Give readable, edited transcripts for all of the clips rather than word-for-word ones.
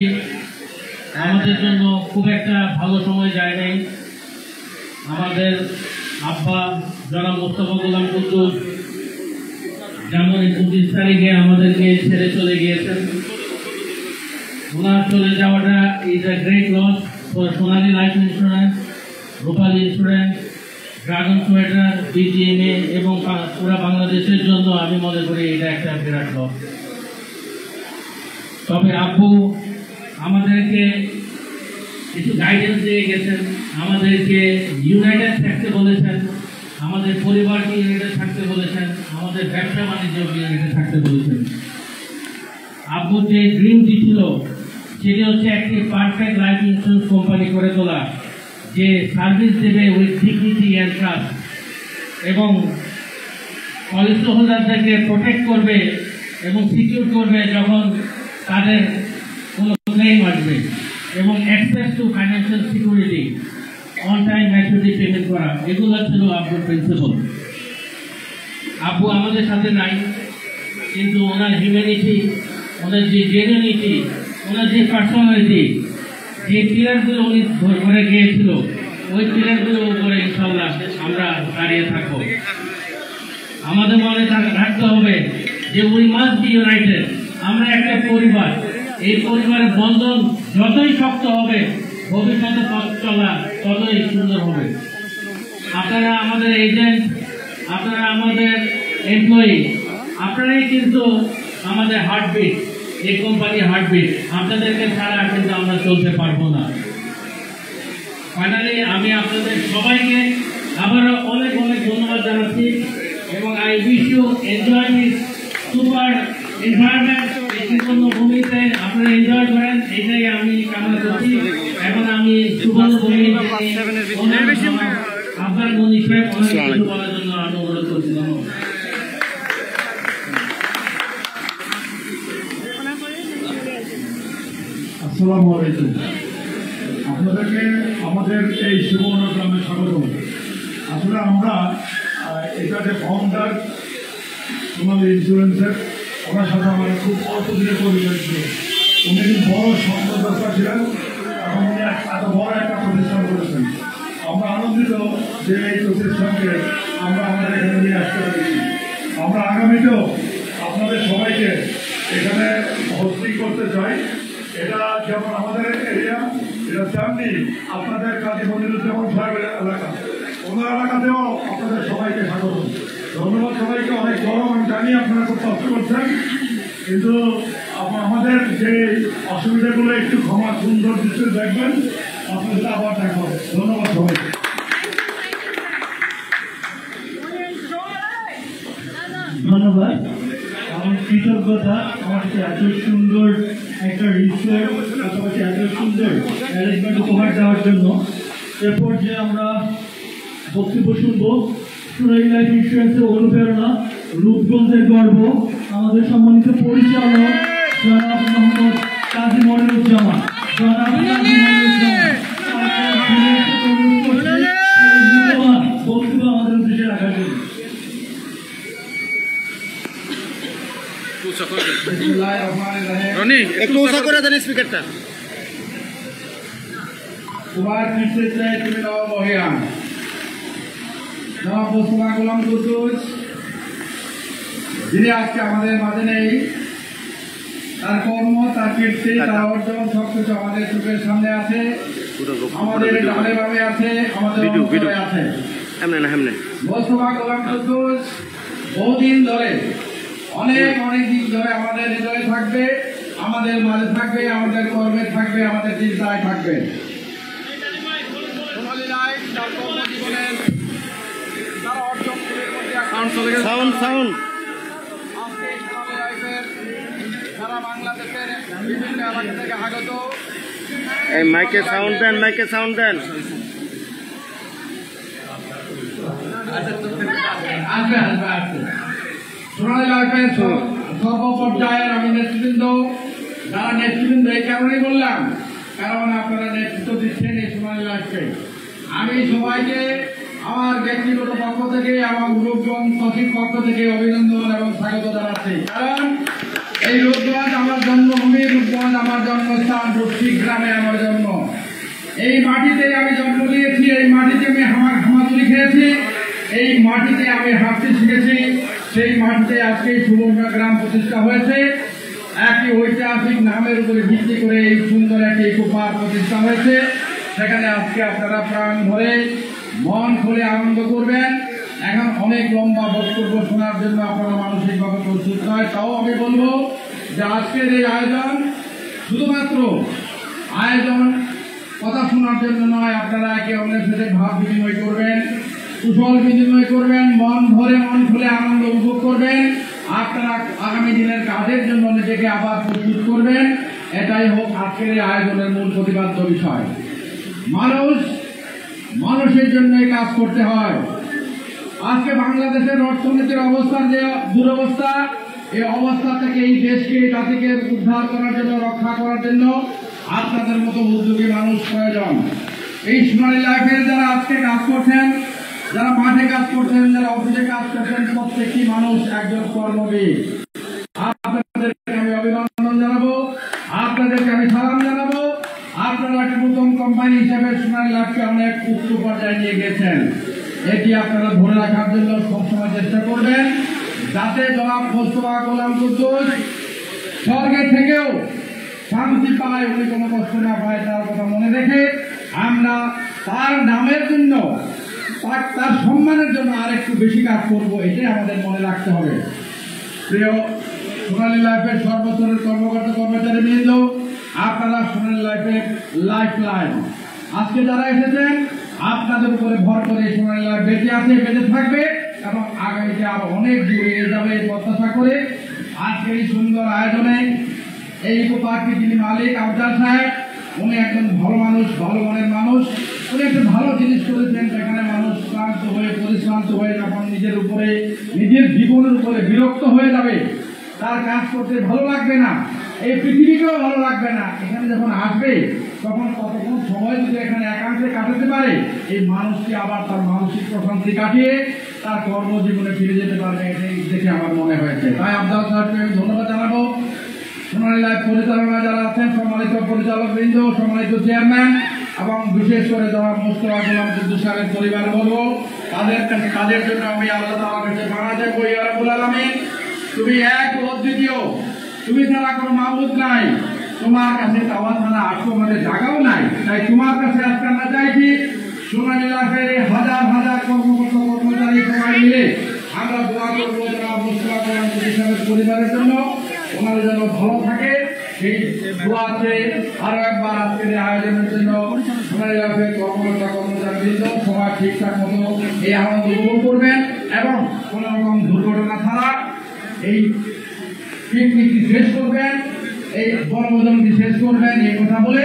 আমাদের জন্য খুব একটা ভালো সময় যায় নাই। আমাদের আব্বা জনাব মোস্তফা গোলাম কুদ্দুস জানুয়ারি 25 তারিখে আমাদেরকে ছেড়ে চলে গিয়েছেন। ওনার চলে যাওয়াটা is a great loss for Sonali life insurance, Rupali insurance, dragon sweater, BGMEA এবং পুরো বাংলাদেশের জন্য আমি মনে করি এটা একটা বিরাট লস। তবে আব্বু আমাদেরকে কিছু গাইডেন্স দিয়ে গেছেন, আমাদেরকে ইউনাইটেড থাকতে বলেছেন, আমাদের পরিবারকে ইউনাইটেড থাকতে বলেছেন, আমাদের ব্যবসা বাণিজ্য ইউনাইটেড থাকতে বলেছেন। আব্বুর যে ড্রিমটি ছিল সেটি হচ্ছে একটি পারফেক্ট লাইফ ইন্স্যুরেন্স কোম্পানি করে তোলা, যে সার্ভিস দেবে উইথ ডিগনিটি অ্যান্ড ট্রাস্ট এবং পলিসি হোল্ডারদেরকে প্রোটেক্ট করবে এবং সিকিউর করবে যখন তাদের কোনো ক্লেম আসবে, এবং access to financial security, on time maturity payment করা, এগুলো ছিল আব্বুর প্রিন্সিপাল। আব্বু আমাদের সাথে নাই, কিন্তু ওনার হিউম্যানিটি, ওনার যে জেনুইনিটি, ওনার যে পার্সোনালিটি, যে পিলারগুলো উনি ধরে গিয়েছিল, ওই পিলারগুলোর উপরে ইনশাল্লাহ আমরা দাঁড়িয়ে থাকবো। আমাদের মনে রাখতে হবে যে উই মাস্ট বি ইউনাইটেড। আমরা একটা পরিবার, এই পরিবারের বন্ধন যতই শক্ত হবে, ভবিষ্যতে পথ চলা ততই সুন্দর হবে। আপনারা আমাদের এজেন্ট, আপনারা আমাদের এমপ্লয়ি, আপনারাই কিন্তু আমাদের হার্টবিট, এই কোম্পানির হার্টবিট। আপনাদেরকে ছাড়া কিন্তু আমরা চলতে পারবো না। ফাইনালি আমি আপনাদের সবাইকে আবারও অনেক অনেক ধন্যবাদ জানাচ্ছি এবং I wish you enjoy this super environment. এই কোনো ভূমিতে আপনারা এনজয় করেন, এটাই আমি কামনা করছি। এখন আমি সুবর্ণ ভূমি আপনার মনি সাহেব কিছু বলার জন্য অনুরোধ করছিলাম। আসসালামু আলাইকুম। আপনাদেরকে আমাদের এই সুবর্ণ গ্রামে স্বাগত। আসলে আমরা এটা যে ফাউন্ডার সোনালী ইন্স্যুরেন্সের, ওনার সাথে আমার খুব অল্প দিনে পরিচয় ছিল। উনি বড় সম্পদকর্তা ছিলেন, এখন উনি এত বড় একটা প্রতিষ্ঠান করেছেন। আমরা আনন্দিত যে এই প্রতিষ্ঠানকে আমরা আমাদের এখানে নিয়ে আসতে পেরেছি। আমরা আগামীতেও আপনাদের সবাইকে এখানে হোস্টিং করতে চাই। এটা যেমন আমাদের এরিয়া, এটা তেমনি আপনাদের কাজী মনিরুজ্জামান সাহেবের এলাকা, ওনার এলাকাতেও আপনাদের সবাইকে স্বাগত। ধন্যবাদ সবাইকে। অনেক গরম আমি জানি, আপনারা খুব কষ্ট করছেন, কিন্তু আমাদের যে অসুবিধাগুলো একটু ক্ষমা সুন্দর দৃষ্টি দেখবেন। আপনাদের আবার দেখা হবে। ধন্যবাদ সবাইকে। ধন্যবাদ। আমার কৃতজ্ঞতা আমাকে এত সুন্দর একটা রিসোর্ট, পাশাপাশি এত সুন্দর অ্যারেঞ্জমেন্ট উপহার দেওয়ার জন্য। এরপর যে আমরা বক্তব্য শুনবো, সোনালী লাইফ ইন্স্যুরেন্সের অনুপ্রেরণা, রূপগঞ্জের গর্ব, আমাদের সম্মানিত পরিচালক জনাব মোহাম্মদ কাজী মনিরুজ্জামান। জনাব কাজী মনিরুজ্জামান বক্তব্য আমাদের উদ্দেশ্যে রাখার জন্য। রনি একটু উঁচা করে দেন স্পিকারটা। তোমার নেতৃত্বে তুমি নবমহিয়ান জনাব মোস্তফা গোলাম কুদ্দুস, যিনি আজকে আমাদের মাঝে নেই, তার কর্ম, তার কীর্তি, তার অর্জন সবকিছু আমাদের চোখের সামনে আছে, আমাদের ডানে বামে আছে, আমাদের অন্তরে আছে। মোস্তফা গোলাম কুদ্দুস বহুদিন ধরে, অনেক দিন ধরে আমাদের হৃদয়ে থাকবে, আমাদের মাঝে থাকবে, আমাদের কর্মে থাকবে, আমাদের চিন্তায় থাকবে। সোনালী লাইফ তার কর্মজীবনের তার অর্জনগুলির মধ্যে সাউন্ড আজকে সোনালী লাইফের সারা বাংলাদেশের বিভিন্ন এলাকা থেকে আগত। এই মাইকে সাউন্ড দেন, মাইকে সাউন্ড দেন। সোনালী লাইফের সর্বপর্যায়ের আমি নেতৃবৃন্দ, যারা নেতৃবৃন্দ, এই কারণেই বললাম কারণ আপনারা নেতৃত্ব দিচ্ছেন এই সোনালী লাইফকে। আমি সবাইকে আমার ব্যক্তিগত পক্ষ থেকে, আমার গ্রুপগণ সচিব পক্ষ থেকে অভিনন্দন এবং স্বাগত জানাচ্ছি। কারণ এই রূপগঞ্জ আমার জন্মভূমি, রূপগঞ্জ আমার জন্মস্থান, রূপসী গ্রামে আমার জন্ম। এই মাটিতে আমি জন্ম নিয়েছি, এই মাটিতে আমি হামাগুড়ি খেয়েছি, এই মাটিতে আমি হাঁটতে শিখেছি। সেই মাটিতে আজকে সুবর্ণ গ্রাম প্রতিষ্ঠা হয়েছে। একটি ঐতিহাসিক নামের উপরে ভিত্তি করে এই সুন্দর একটি ইকো পার্ক প্রতিষ্ঠা হয়েছে। সেখানে আজকে আপনারা প্রাণ ভরে মন খুলে আনন্দ করবেন। এখন অনেক লম্বা বক্তব্য শোনার জন্য আপনারা মানসিকভাবে প্রস্তুত নয়, তাও আমি বলবো যে আজকের এই আয়োজন শুধুমাত্র আয়োজন কথা শোনার জন্য নয়, আপনারা একে অন্যের সাথে ভাব বিনিময় করবেন, কুশল বিনিময় করবেন, মন ভরে মন খুলে আনন্দ উপভোগ করবেন। আপনারা আগামী দিনের কাজের জন্য নিজেকে আবার প্রস্তুত করবেন। এটাই হোক আজকের এই আয়োজনের মূল প্রতিপাদ্য বিষয়। মানুষের জন্যই কাজ করতে হয়। আজকে বাংলাদেশের অর্থনীতির অবস্থার যে দুরবস্থা, এই অবস্থা থেকে এই দেশকে জাতিকে উদ্ধার করার জন্য, রক্ষা করার জন্য আপনাদের মতো উদ্যোগী মানুষ প্রয়োজন। এই সোনালী লাইফের যারা আজকে কাজ করছেন, যারা মাঠে কাজ করছেন, যারা অফিসে কাজ করছেন, প্রত্যেকটি মানুষ একজন কর্মবীর। আপনাদেরকে আমি অভিনন্দন জানাবো, আপনাদেরকে আমি সালাম জানাবো। আপনারা একটা নতুন কোম্পানি হিসেবে সোনালী লাইফকে অনেক উচ্চ পর্যায়ে নিয়ে গেছেন। এটি আপনারা ধরে রাখার জন্য সবসময় চেষ্টা করবেন, যাতে জনাব মোস্তফা গোলাম কুদ্দুস স্বর্গে থেকেও শান্তি পায়, উনি কোনো কষ্ট না পায়, তার কথা মনে রেখে আমরা তার নামের জন্য, তার সম্মানের জন্য আরেকটু বেশি কাজ করবো, এটাই আমাদের মনে রাখতে হবে। প্রিয় সোনালী লাইফের সর্বস্তরের কর্মকর্তা কর্মচারী বৃন্দ, আপনারা সোনালী লাইফের লাইফ লাইন। আজকে যারা এসেছেন আপনাদের উপরে ভর করে সোনালী লাইফ বেঁচে আছে, বেঁচে থাকবে এবং আগামীতে আরো অনেক দূরে যাবে প্রত্যাশা করে আজকের এই সুন্দর আয়োজনে এই ইকো পার্কের যিনি মালিক আফজাল সাহেব, উনি একজন ভালো মানুষ, ভালো মনের মানুষ। উনি একটা ভালো জিনিস করেছেন, যেখানে মানুষ ক্লান্ত হয়ে, পরিশ্রান্ত হয়ে যখন নিজের উপরে, নিজের জীবনের উপরে বিরক্ত হয়ে যাবে, তার কাজ করতে ভালো লাগবে না, এই পৃথিবীকেও ভালো লাগবে না, এখানে যখন আসবে তখন কতক্ষণ সময় যদি এখানে একান্তে কাটাতে পারে, এই মানুষকে আবার তার মানসিক প্রশান্তি কাটিয়ে তার কর্মজীবনে ফিরে যেতে পারবে। এটাই দেখে আমার মনে হয়েছে। তাই আফজাল সাহেবকে আমি ধন্যবাদ জানাবো। সোনালী লাইফ পরিচালনা যারা আছেন, সম্মানিত পরিচালক বৃন্দ, সম্মানিত চেয়ারম্যান এবং বিশেষ করে যারা মোস্তফা গোলাম কুদ্দুস সাহেবের পরিবার বলবো, তাদের কাজের জন্য আমি আল্লাহ তাআলার কাছে মানা চাইবো, ইয়া রাব্বুল আলামিন, তুমি এক অদ্বিতীয়, তুমি ছাড়া কোনো মাবুদ নাই, তোমার কাছে চাওয়া ছাড়া আর আমাদের জায়গাও নাই। তাই তোমার কাছে আজকে আমরা চাইছি সোনালী লাইফের হাজার হাজার কর্মকর্তা কর্মচারী সবাই মিলে আমরা দোয়া করবো যারা মোস্তফা গোলাম কুদ্দুস সাহেবের পরিবারের জন্য, ওনারা যেন ভালো থাকে। সেই দোয়াতে আরো একবার আজকের আয়োজনের জন্য সোনালী লাইফের কর্মকর্তা কর্মচারীবৃন্দ সবাই ঠিকঠাক মতো এই আনন্দ উপভোগ করবেন এবং কোন রকম দুর্ঘটনা ছাড়া এই পিকনিকটি শেষ করবেন, এই বনভোজনটি শেষ করবেন। এই কথা বলে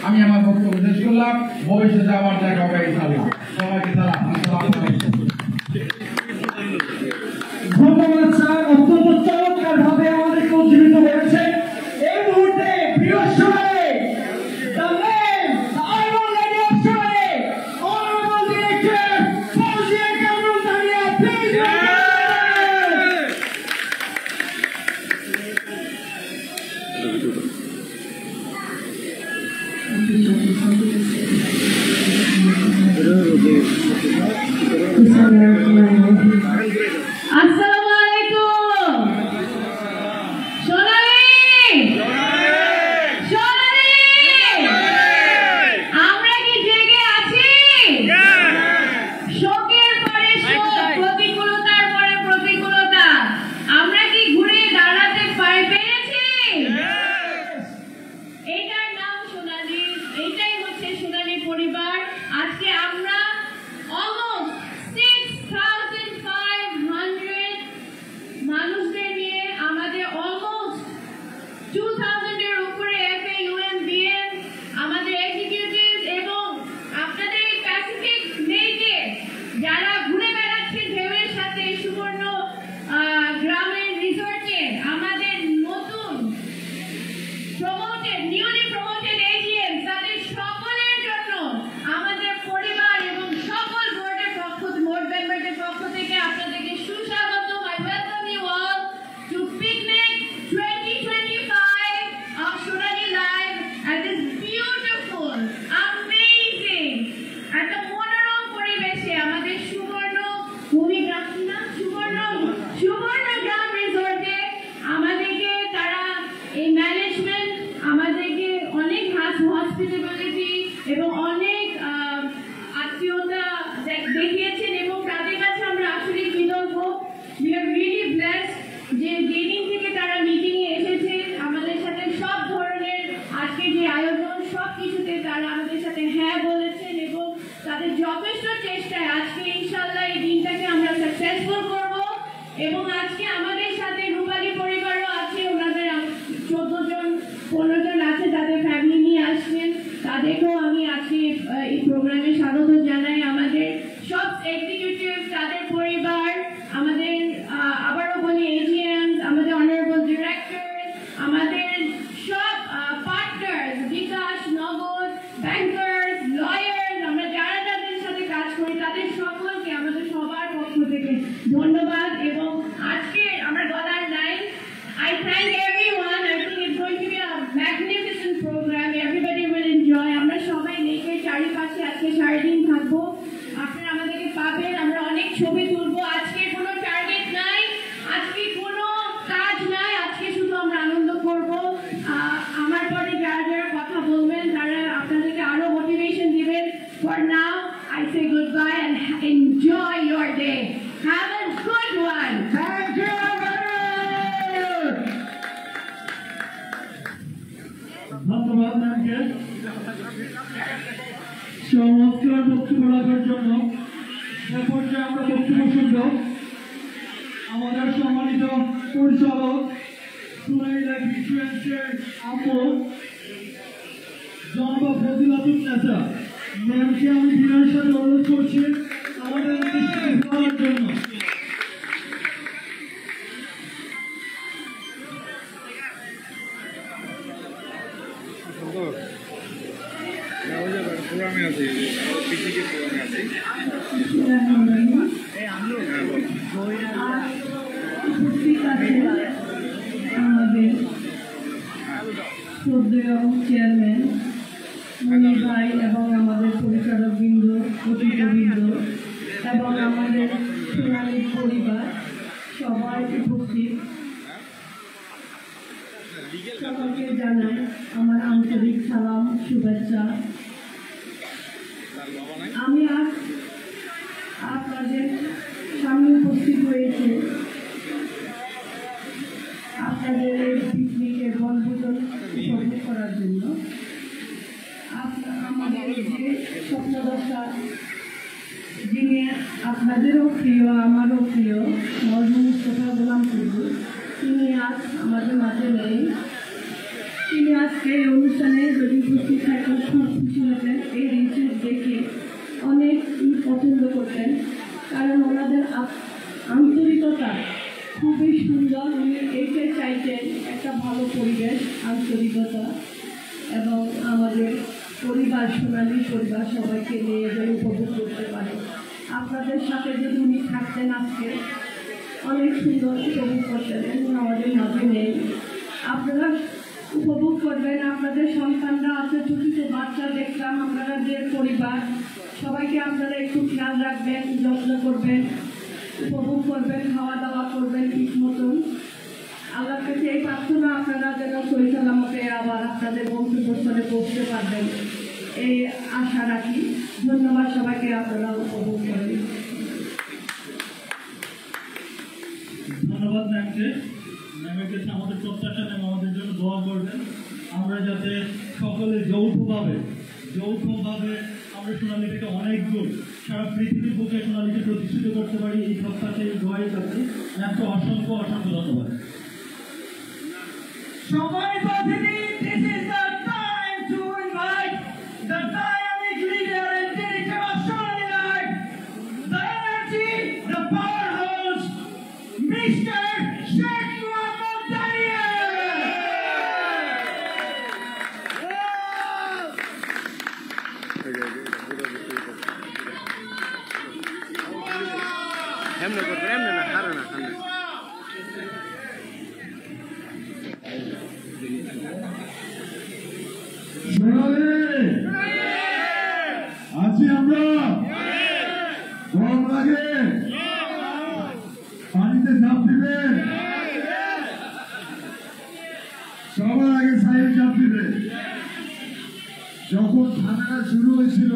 আমি আমার বক্তব্য শেষ করলাম। ভবিষ্যতে আবার দেখা হবে ইনশাআল্লাহ। সবাইকে সালাম। আসসালামু আলাইকুম। ধন্যবাদ স্যার, অত্যন্ত চমৎকার ভাবে আমাদেরকে উজ্জীবিত করেছে। এই মুহূর্তে প্রিয় সবাই, the name, the honorable lady of Sonaলী, honorable director Fawzia Kamrul Tania, please welcome. আসসালামু আলাইকুম। সোনালী, সোনালী, আমরা কি জেগে আছি? শোকের পরে শোক, প্রতিকূলতার পরে প্রতিকূলতা, আমরা কি ঘুরে দাঁড়াতে পেরেছি? এটার নাম সোনালী, এটাই হচ্ছে সোনালী পরিবার। আজকে আমরা almost 6,500 মানুষদের নিয়ে আমাদের almost 2,000 এর উপরে FAUMBM, আমাদের এক্সিকিউটিভ এবং আপনাদের এই প্যাসিফিক লেকে যারা ঘুরে বেড়াচ্ছে ঢেউয়ের সাথে সুবর্ণ গ্রামের রিসোর্টে, আমাদের নতুন নিউলি প্রমোটেড AGM, তাদের সকলের জন্য আমাদের পরিবার এবং সকল বোর্ড হসপিটালিটি এবং অনেক আত্মীয়তা দেখিয়েছেন এবং তাদের কাছে আমরা আসলে কৃতজ্ঞ। We are really blessed যে যেদিন থেকে তারা মিটিংয়ে এসেছে আমাদের সাথে সব ধরনের আজকে যে আয়োজন সব কিছুতে তারা আমাদের সাথে হ্যাঁ বলেছেন এবং তাদের যথেষ্ট চেষ্টায় আজকে ইনশাআল্লাহ এই দিনটাকে আমরা সাকসেসফুল করব। এবং আজকে আমাদের সাথে রূপালী পরিবারও আছে, ওনাদের 14 জন 15 জন আছে, তাদের ফ্যামিলি নিয়ে আসছেন, তাদেরকেও আমি আজকে এই প্রোগ্রামে স্বাগত জানাই। আমাদের সব এক্সিকিউটিভ, তাদের পরিবার, আমাদের আবারও বলি এজিএম, আমাদের অনারেবল ডিরেক্টর, আমাদের সব পার্টনার্স, বিকাশ, নগদ, ব্যাংকার্স, লয়ার্স, আমরা যারা যাদের সাথে কাজ করি তাদের সকলকে আমাদের সবার পক্ষ থেকে ধন্যবাদ। এবং আজকে আমরা বলার নাই, I thank everyone. I think it's going to be a magnificent program. Everybody will enjoy. আমরা সবাই লেকের চারিপাশে আজকে সারাদিন থাকবো, আপনারা আমাদেরকে পাবেন, আমরা অনেক ছবি তুলবো। আজকে কোনো টার্গেট নাই, আজকে কোনো কাজ নাই, আজকে শুধু আমরা আনন্দ করব। আমার পরে যারা যারা কথা বলবেন তারা আপনাদেরকে আরো মোটিভেশন দিবেন। For now, I say goodbye and enjoy your day. Have a good one. Thank you. ধন্যবাদ ম্যামকে চমৎকার বক্তব্য রাখার জন্য। এ পর্যায়ে আমরা বক্তব্য শুনব আমাদের সম্মানিত পরিচালক সুরাইলা ইনফ্লুয়েন্সের আপু জনাব ফজিলাতুন নেসা ম্যামকে আমি বিনয়ের সাথে অনুরোধ করছি আমাদের বলার জন্য। প্রোগ্রামে আছি, পিকনিকের প্রোগ্রামে আছি। উপস্থিত আছে আমাদের শ্রদ্ধেয় চেয়ারম্যান মনির ভাই এবং আমাদের পরিচালকবৃন্দ, অতিথিবৃন্দ এবং আমাদের সোনালী পরিবার সবাই উপস্থিত। সকলকে জানাই আমার আন্তরিক সালাম, শুভেচ্ছা। আমি আজ আপনাদের সামনে উপস্থিত হয়েছে আপনাদের এই পিকনিকের বনভোজন উপভোগ করার জন্য। আমাদের যে স্বপ্নদশা, যিনি আপনাদেরও প্রিয় আমারও প্রিয়, মরহুম মুস্তাফা গোলাম কুদ্দুস, তিনি আজ আমাদের মাঝে নেই। তিনি আজকে এই অনুষ্ঠানে যদি উপস্থিত থাকেন খুব খুশি হতেন। এই রিসিভ দেখে অনেক পছন্দ করতেন, কারণ ওনাদের আন্তরিকতা খুবই সুন্দর। উনি এইটাই চাইতেন একটা ভালো পরিবেশ, আন্তরিকতা এবং আমাদের পরিবার, সোনালী পরিবার সবাইকে নিয়ে যেন উপভোগ করতে পারে। আপনাদের সাথে যদি উনি থাকতেন আজকে অনেক সুন্দর উপভোগ করতেন, আমাদের মাঝে নেই। আপনারা উপভোগ করবেন, আপনাদের সন্তানরা আছে, ছোট ছোট বাচ্চা দেখলাম, আপনাদের পরিবার সবাইকে আপনারা একটু খেয়াল রাখবেন, যত্ন করবেন, উপভোগ করবেন, খাওয়া দাওয়া করবেন ঠিক মতন। আল্লাহর কাছে এই প্রার্থনা আপনারা যেন সহি সালামতে আবার আপনাদের গন্তব্যস্থলে পৌঁছতে পারবেন, এই আশা রাখি। ধন্যবাদ সবাইকে, আপনারা উপভোগ করেন। ধন্যবাদ ম্যামকে। ম্যামের কাছে আমাদের প্রত্যাশা ম্যাম আমাদের জন্য দোয়া করবেন, আমরা যাতে সকলে যৌথভাবে আমরা সোনালীকে অনেক দূর সারা পৃথিবীর বুকে সোনালীকে প্রতিষ্ঠিত করতে পারি, এই প্রত্যাশা, এই দোয়াই কাছে ম্যামকে অসংখ্য অসংখ্য ধন্যবাদ। সম্মানিত অতিথি, this is the time to invite the dynamic leader and director of Sonali Life, the energy, the powerhouse, Mr. Sheikh Muhammad Daniel. এমনি করবে, এমনি না, হারে না, সামনে। আছি আমরা, গরম লাগে, পানিতে ঝাঁপ দিবে, সবার আগে সাইড ঝাঁপ দিবে। যখন ঝামেলা শুরু হয়েছিল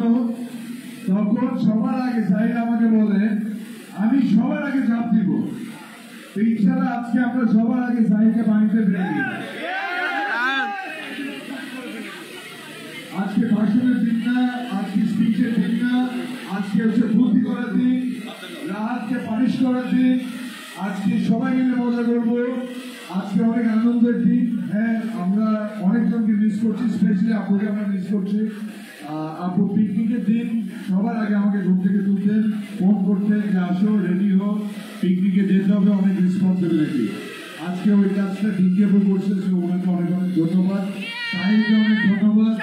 তখন সবার আগে সাহিদ আমাকে বলে আমি সবার আগে চাপ দিব। ইনশাআল্লাহ আজকে আমরা সবার আগে সাহিদকে পানিতে ফেলে দিই। আজকে ভাষণের দিন না, আজকে স্পিচের দিন না, আজকে হচ্ছে বুদ্ধি করার দিন, রাহাতকে পানিশ করার দিন। আজকে সবাই মিলে মজা করবো। আজকে অনেক আনন্দের দিন। হ্যাঁ, আমরা অনেকজনকে মিস করছি, স্পেশালি আপুকে আমরা মিস করছি। আপু পিকনিকের দিন সবার আগে আমাকে ঘুম থেকে তুলতেন, ফোন করতেন যে আসো, রেডি হো, পিকনিকে যেতে হবে, অনেক রেসপন্সিবিলিটি। আজকে ওই কাজটা ঠিকই করছে, ওনাকে অনেক অনেক ধন্যবাদ। সাহিদকে অনেক ধন্যবাদ,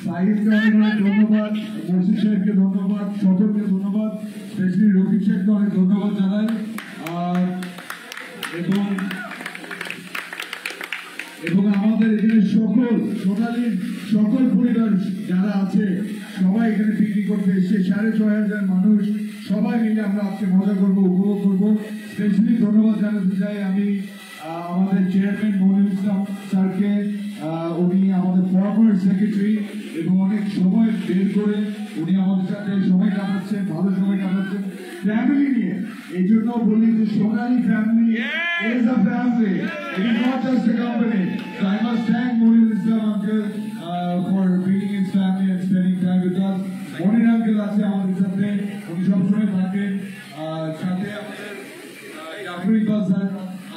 সাহিদকে অনেক অনেক ধন্যবাদ, মসজিদ সাহেবকে ধন্যবাদ, সদরকে ধন্যবাদ, স্পেশালি রফিক সাহেবকে অনেক ধন্যবাদ জানাই। এবং আমাদের এখানে সকল সোনালীর সকল পরিবার যারা আছে সবাই এখানে পিকনিক করতে এসেছে, 6,500 মানুষ, সবাই মিলে আমরা আজকে মজা করবো, উপভোগ করবো। স্পেশালি ধন্যবাদ জানাতে চাই আমি আমাদের চেয়ারম্যান মনিরুল ইসলাম স্যারকে। উনি আমাদের ফরমার সেক্রেটারি এবং অনেক সময় বের করে উনি আমাদের সাথে সময় কাটাচ্ছেন, ভালো সময় কাটাচ্ছেন ফ্যামিলি নিয়ে। এই জন্য বলি যে সোনালী family is a family. It is not just a company. So I must thank Monirul Islam uncle for bringing his family and spending time with us. Monir uncle আছে আমাদের সাথে, উনি সবসময় থাকেন। সাথে আমাদের জাফর ইকবাল স্যার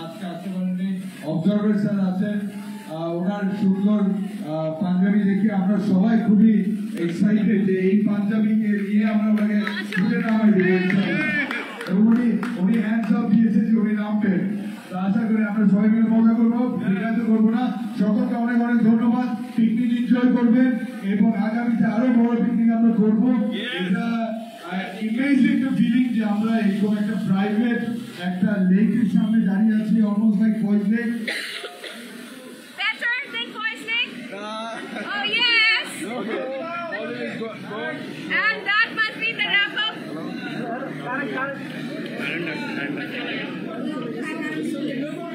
আজকে আসতে পারেননি, অবজারভার স্যার আছেন। ওনার সুন্দর পাঞ্জাবি দেখে আমরা সবাই খুবই এক্সাইটেড যে এই পাঞ্জাবি নিয়ে আমরা ওনাকে খুঁজে নামাই দেবো। এবং উনি হ্যান্ডস আপ দিয়েছে যে উনি নামবেন। আশা করি আমরা সবাই মিলে মজা করবো, বিরক্ত করবো না। সকলকে অনেক অনেক ধন্যবাদ। পিকনিক এনজয় করবেন এবং আগামীতে আরো বড় পিকনিক আমরা করবো। এটা ইমেজিং একটা ফিলিং যে আমরা এরকম একটা প্রাইভেট একটা লেকের সামনে দাঁড়িয়ে আছি, almost like Foy's Lake. Oh yes! And that must be the wrap up.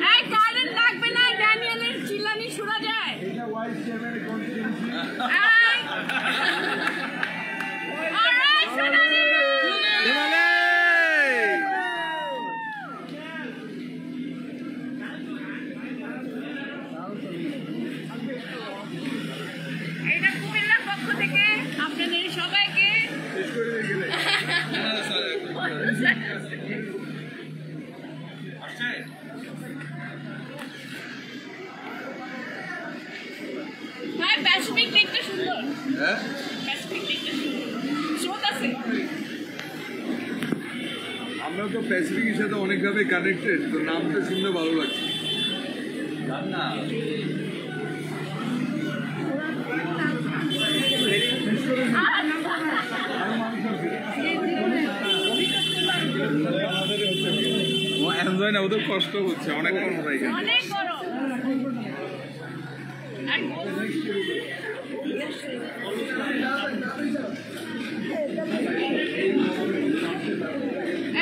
Hey, Colin লাগবে না, ড্যানিয়েলের চিল্লানি শোনা যায়। All right, Sonali! এটা কুমিল্লার পক্ষ থেকে আপনাদের সবাইকে ভাই প্যাসিফিক লেকটা সুন্দর। হ্যাঁ, প্যাসিফিক লেকটা সুন্দর, স্রোত আছে। আমরা তো প্যাসিফিকের সাথে অনেকভাবে কানেক্টেড, তো নামটা শুনতে ভালো লাগছে। না এনজয় না, ওদের কষ্ট হচ্ছে অনেক গরম হয়ে গেছে, অনেক গরম।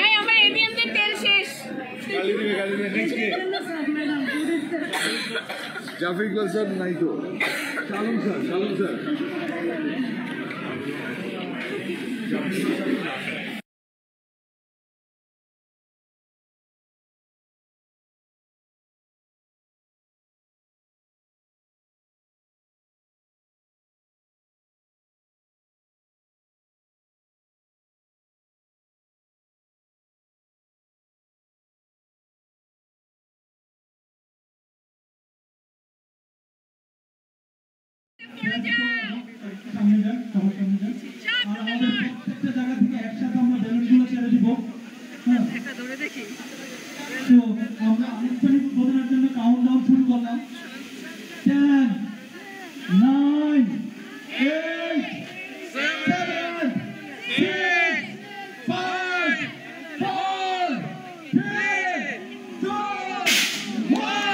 এই আমার এবিএমদের তেল শেষ। জাফর ইকবাল স্যার নাই তো, শালম স্যার সামনে যান, সবাই সামনে যান। আর আমাদের প্রত্যেকটা জায়গা থেকে একসাথে আমরা বেলুনগুলো ছেড়ে দিব। হ্যাঁ, তো আমরা আনুষ্ঠানিক উদ্বোধনের জন্য কাউন্টডাউন শুরু করলাম। 10, 9, 8, 7, 6, 5, 4, 3, 2, 1.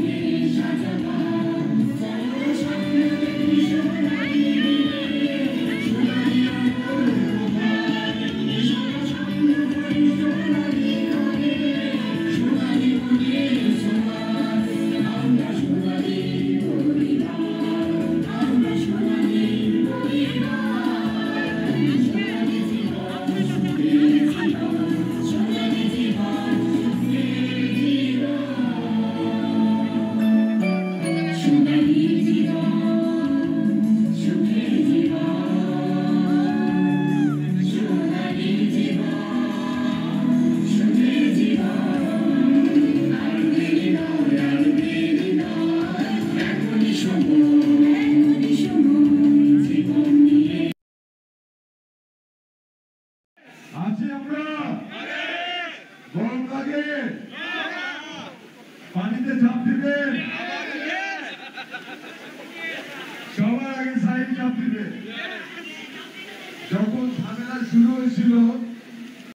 This is দিবে, পানিতে ঝাঁপ দিবে, সবার আগে সাইড ঝাঁপ দিবে। যখন ঝামেলা শুরু হয়েছিল